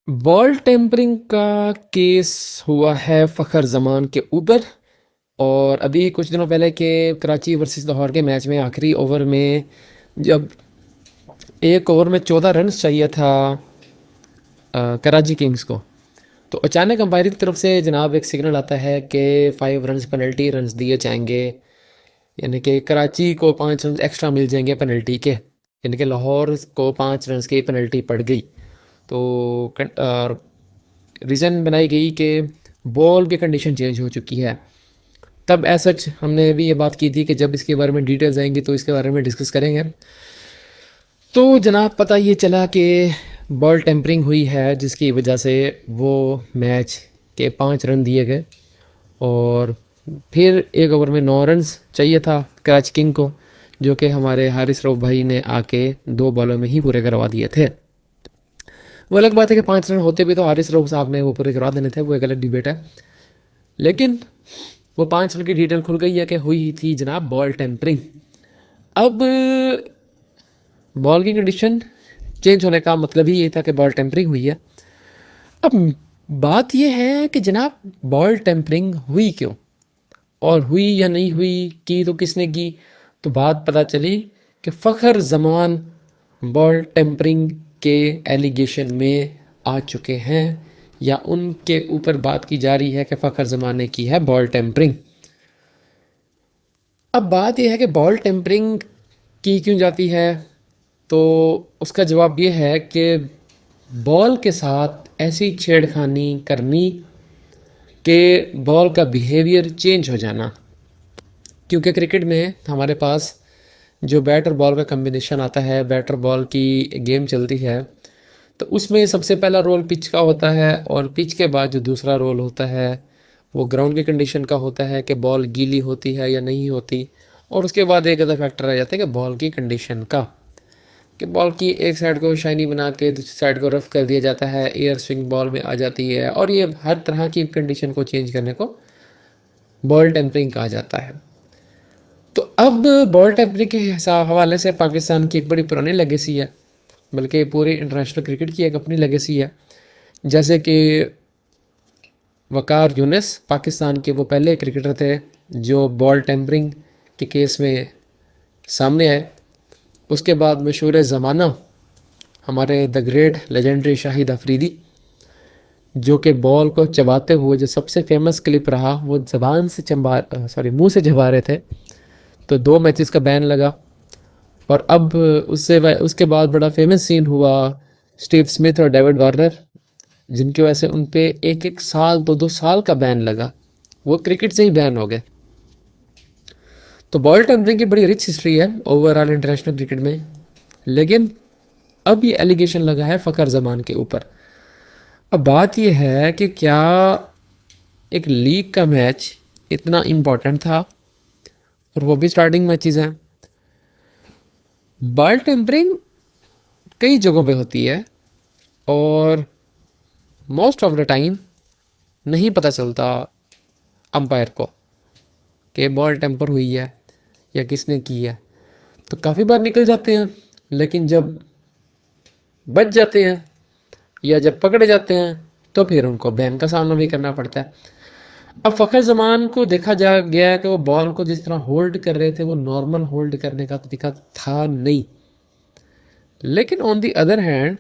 Ball tampering का case हुआ है फ़खर जमान के ऊपर। और अभी कुछ दिनों पहले के कराची वर्सेस लाहौर के मैच में आखिरी ओवर में जब एक ओवर में 14 रन चाहिए था कराची किंग्स को, तो अचानक अंपायर की तरफ से जनाब एक सिग्नल आता है कि 5 रन पेनल्टी रन दिए जाएंगे। यानी कि कराची को 5 रन एक्स्ट्रा मिल जाएंगे पेनल्टी के, यानी कि लाहौर को 5 रन की पेनल्टी पड़ गई। तो रीज़न बनाई गई कि बॉल की कंडीशन चेंज हो चुकी है। तब ऐसा सच हमने भी ये बात की थी कि जब इसके बारे में डिटेल्स आएंगी तो इसके बारे में डिस्कस करेंगे। तो जनाब पता ये चला कि बॉल टेम्परिंग हुई है, जिसकी वजह से वो मैच के 5 रन दिए गए। और फिर एक ओवर में 9 रन चाहिए था कराची किंग को, जो कि हमारे हारिस रऊफ भाई ने आके 2 बॉलों में ही पूरे करवा दिए थे। वो अलग बात है कि 5 रन होते भी तो हारिस रऊफ साहब ने वो पूरे करवा देने थे, वो एक अलग डिबेट है। लेकिन वो 5 रन की डिटेल खुल गई है कि हुई थी जनाब बॉल टेम्परिंग। अब बॉल की कंडीशन चेंज होने का मतलब ही ये था कि बॉल टेम्परिंग हुई है। अब बात यह है कि जनाब बॉल टेम्परिंग हुई क्यों, और हुई या नहीं हुई, की तो किसने की। तो बात पता चली कि फ़खर जमान बॉल टेम्परिंग के एलिगेशन में आ चुके हैं, या उनके ऊपर बात की जा रही है कि फ़खर जमान ने की है बॉल टेम्परिंग। अब बात यह है कि बॉल टेम्परिंग की क्यों जाती है, तो उसका जवाब ये है कि बॉल के साथ ऐसी छेड़खानी करनी कि बॉल का बिहेवियर चेंज हो जाना। क्योंकि क्रिकेट में हमारे पास जो बैट और बॉल का कम्बिनेशन आता है, बैट और बॉल की गेम चलती है, तो उसमें सबसे पहला रोल पिच का होता है, और पिच के बाद जो दूसरा रोल होता है वो ग्राउंड की कंडीशन का होता है कि बॉल गीली होती है या नहीं होती। और उसके बाद एक अदर फैक्टर आ जाता है कि बॉल की कंडीशन का, कि बॉल की एक साइड को शाइनी बना के दूसरी साइड को रफ कर दिया जाता है, एयर स्विंग बॉल में आ जाती है, और ये हर तरह की कंडीशन को चेंज करने को बॉल टेम्परिंग कहा जाता है। तो अब बॉल टेम्परिंग के हिसाब हवाले से पाकिस्तान की एक बड़ी पुरानी लेगेसी है, बल्कि पूरे इंटरनेशनल क्रिकेट की एक अपनी लेगेसी है। जैसे कि वकार यूनिस पाकिस्तान के वो पहले क्रिकेटर थे जो बॉल टेम्परिंग के केस में सामने आए। उसके बाद मशहूर ज़माना हमारे the great legendary Shahid Afridi, जो कि बॉल को चबाते हुए जो सबसे फेमस क्लिप रहा, वो ज़बान से मुंह से चबा रहे थे। तो 2 मैचेस का बैन लगा। और अब उसके बाद बड़ा फेमस सीन हुआ स्टीव स्मिथ और डेविड वार्नर, जिनकी वजह से उन पे 1-1 साल 2-2 साल का बैन लगा, वो क्रिकेट से ही बैन हो गए। तो बॉल टेम्परिंग की बड़ी रिच हिस्ट्री है ओवरऑल इंटरनेशनल क्रिकेट में। लेकिन अब ये एलिगेशन लगा है फ़खर जमान के ऊपर। अब बात यह है कि क्या एक लीग का मैच इतना इम्पोर्टेंट था, और वो भी स्टार्टिंग मैचेस हैं। बॉल टेम्परिंग कई जगहों पे होती है, और मोस्ट ऑफ द टाइम नहीं पता चलता अंपायर को कि बॉल टेम्पर हुई है या किसने की है। तो काफ़ी बार निकल जाते हैं, लेकिन जब बच जाते हैं या जब पकड़े जाते हैं तो फिर उनको बैन का सामना भी करना पड़ता है। अब फ़खर जमान को देखा जा गया है कि वो बॉल को जिस तरह होल्ड कर रहे थे वो नॉर्मल होल्ड करने का तरीका था नहीं। लेकिन ऑन दी अदर हैंड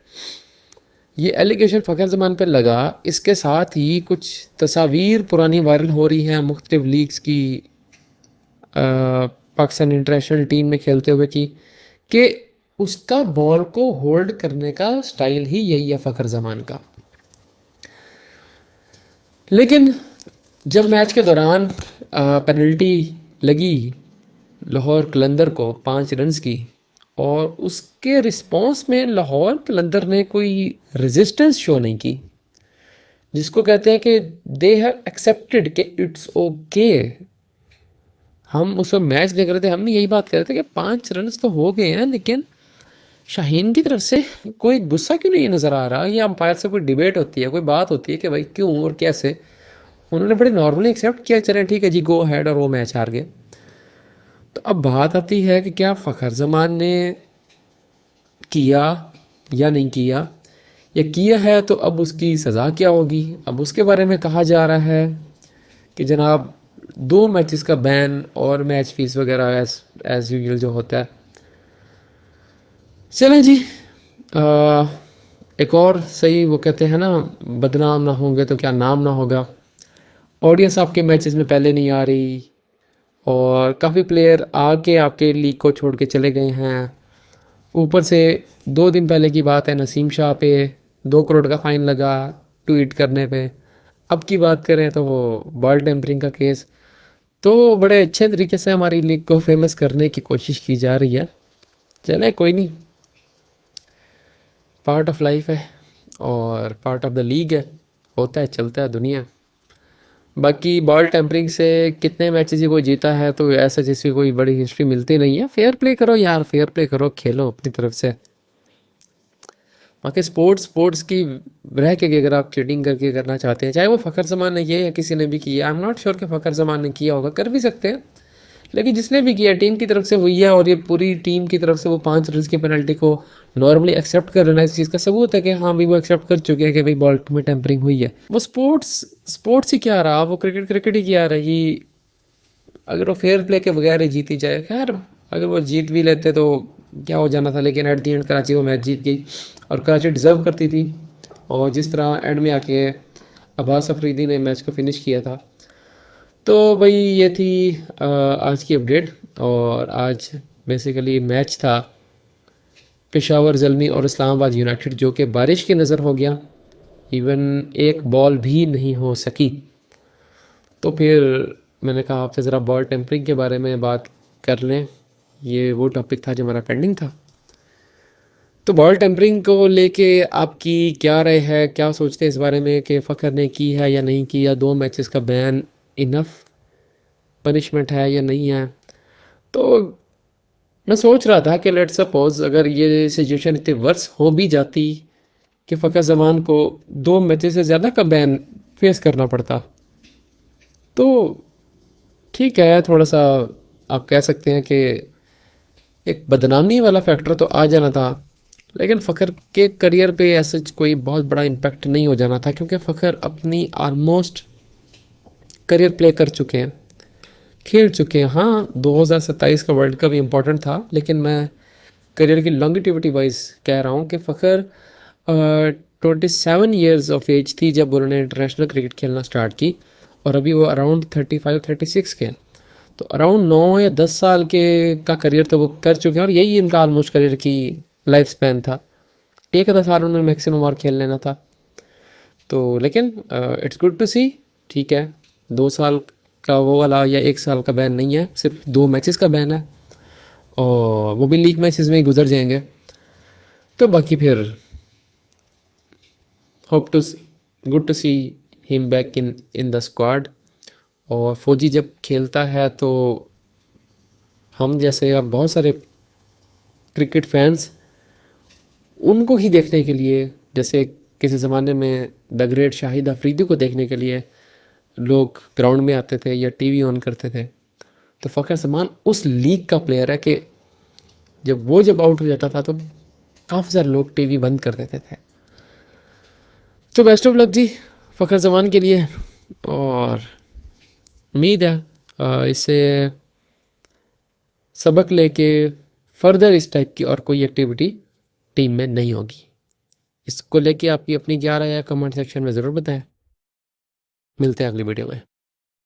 ये एलिगेशन फ़खर जमान पर लगा, इसके साथ ही कुछ तस्वीर पुरानी वायरल हो रही हैं मुख्तलिफ लीग्स की, पाकिस्तान इंटरनेशनल टीम में खेलते हुए की, कि उसका बॉल को होल्ड करने का स्टाइल ही यही है फ़खर जमान का। लेकिन जब मैच के दौरान पेनल्टी लगी लाहौर कलंदर को 5 रन की, और उसके रिस्पांस में लाहौर कलंदर ने कोई रेजिस्टेंस शो नहीं की, जिसको कहते हैं कि दे हैव एक्सेप्टेड कि इट्स ओके। हम उस वक्त मैच देख रहे थे, हम यही बात कर रहे थे कि 5 रन तो हो गए हैं, लेकिन शाहीन की तरफ से कोई गुस्सा क्यों नहीं नज़र आ रहा, या अंपायर से कोई डिबेट होती है, कोई बात होती है कि भाई क्यों और कैसे। उन्होंने बड़े नॉर्मली एक्सेप्ट किया, चलें ठीक है जी गो हैड, और वो मैच हार गए। तो अब बात आती है कि क्या फ़खर जमान ने किया या नहीं किया, ये किया है तो अब उसकी सज़ा क्या होगी। अब उसके बारे में कहा जा रहा है कि जनाब 2 मैचेस का बैन और मैच फीस वगैरह एज यूजुअल जो होता है। चलें जी, एक और सही वो कहते हैं ना, बदनाम ना होंगे तो क्या नाम ना होगा। ऑडियंस आपके मैचेस में पहले नहीं आ रही और काफ़ी प्लेयर आके आपके लीग को छोड़ के चले गए हैं। ऊपर से 2 दिन पहले की बात है, नसीम शाह पे 2 करोड़ का फ़ाइन लगा ट्वीट करने पे। अब की बात करें तो वो बॉल टेम्परिंग का केस। तो बड़े अच्छे तरीके से हमारी लीग को फेमस करने की कोशिश की जा रही है। चले कोई नहीं, पार्ट ऑफ लाइफ है और पार्ट ऑफ द लीग है, होता है, चलता है दुनिया। बाकी बॉल टेम्परिंग से कितने मैचेस ही कोई जीता है तो ऐसा जिसकी कोई बड़ी हिस्ट्री मिलती नहीं है। फेयर प्ले करो यार, फेयर प्ले करो, खेलो अपनी तरफ से। बाकी स्पोर्ट्स की रह के अगर आप चीटिंग करके करना चाहते हैं, चाहे वो फ़खर जमान ने किया या किसी ने भी किया, आई एम नॉट श्योर कि फ़खर जमान ने किया होगा, कर भी सकते हैं, लेकिन जिसने भी किया टीम की तरफ से हुई है और ये पूरी टीम की तरफ से वो 5 रन की पेनल्टी को नॉर्मली एक्सेप्ट कर लेना, इस चीज़ का सबूत है कि हाँ भाई वो एक्सेप्ट कर चुके हैं कि भाई बॉल में टेम्परिंग हुई है। वो स्पोर्ट्स ही क्या रहा, वो क्रिकेट ही क्या रही। अगर वो फेयर प्ले के बगैर ही जीती जाए, खैर अगर वो जीत भी लेते तो क्या हो जाना था, लेकिन एट दी एंड कराची वो मैच जीत गई और कराची डिज़र्व करती थी। और जिस तरह एंड में आके अब्बास अफरीदी ने मैच को फिनिश किया था। तो भाई ये थी आज की अपडेट। और आज बेसिकली मैच था पेशावर ज़ल्मी और इस्लामाबाद यूनाइटेड, जो कि बारिश की नज़र हो गया, इवन एक बॉल भी नहीं हो सकी। तो फिर मैंने कहा आपसे ज़रा बॉल टेम्परिंग के बारे में बात कर लें, ये वो टॉपिक था जो हमारा पेंडिंग था। तो बॉल टेम्परिंग को लेके आपकी क्या राय है, क्या सोचते हैं इस बारे में कि फ़खर ने की है या नहीं की, या 2 मैचेस का बैन इनफ पनिशमेंट है या नहीं है। तो मैं सोच रहा था कि लेट्स सपोज अगर ये सिचुएशन इतनी वर्स हो भी जाती कि फ़खर जमान को 2 मैचेस से ज़्यादा का बैन फेस करना पड़ता, तो ठीक है, थोड़ा सा आप कह सकते हैं कि एक बदनामी वाला फैक्टर तो आ जाना था, लेकिन फ़खर के करियर पे ऐसा कोई बहुत बड़ा इम्पैक्ट नहीं हो जाना था, क्योंकि फ़खर अपनी ऑलमोस्ट करियर प्ले कर चुके हैं, खेल चुके हैं। हाँ, 2027 का वर्ल्ड कप इम्पोर्टेंट था, लेकिन मैं करियर की लॉन्गिटिविटी वाइज कह रहा हूँ कि फ़खर 27 ईयर्स ऑफ एज थी जब उन्होंने इंटरनेशनल क्रिकेट खेलना स्टार्ट की, और अभी वो अराउंड 35-36 के हैं। तो अराउंड 9 या 10 साल के का करियर तो वो कर चुके हैं, और यही इनका ऑलमोस्ट करियर की लाइफ स्पैन था। 1 आधा साल उन्होंने मैक्सिमम और खेल लेना था। तो लेकिन इट्स गुड टू सी, ठीक है, 2 साल का वो वाला या 1 साल का बैन नहीं है, सिर्फ 2 मैचेस का बैन है, और वो भी लीग मैचेस में ही गुजर जाएंगे। तो बाकी फिर hope to good to see him back in the squad. और फौजी जब खेलता है तो हम जैसे अब बहुत सारे क्रिकेट फैंस उनको ही देखने के लिए, जैसे किसी ज़माने में द ग्रेट शाहिद अफरीदी को देखने के लिए लोग ग्राउंड में आते थे या टीवी ऑन करते थे, तो फ़खर जमान उस लीग का प्लेयर है कि जब आउट हो जाता था तो काफ़ी सारे लोग टीवी बंद कर देते थे। तो बेस्ट ऑफ लक जी फ़खर जमान के लिए, और उम्मीद है इससे सबक लेके फर्दर इस टाइप की और कोई एक्टिविटी टीम में नहीं होगी। इसको लेके आपकी अपनी क्या राय है, कमेंट सेक्शन में ज़रूर बताएं। मिलते हैं अगली वीडियो में।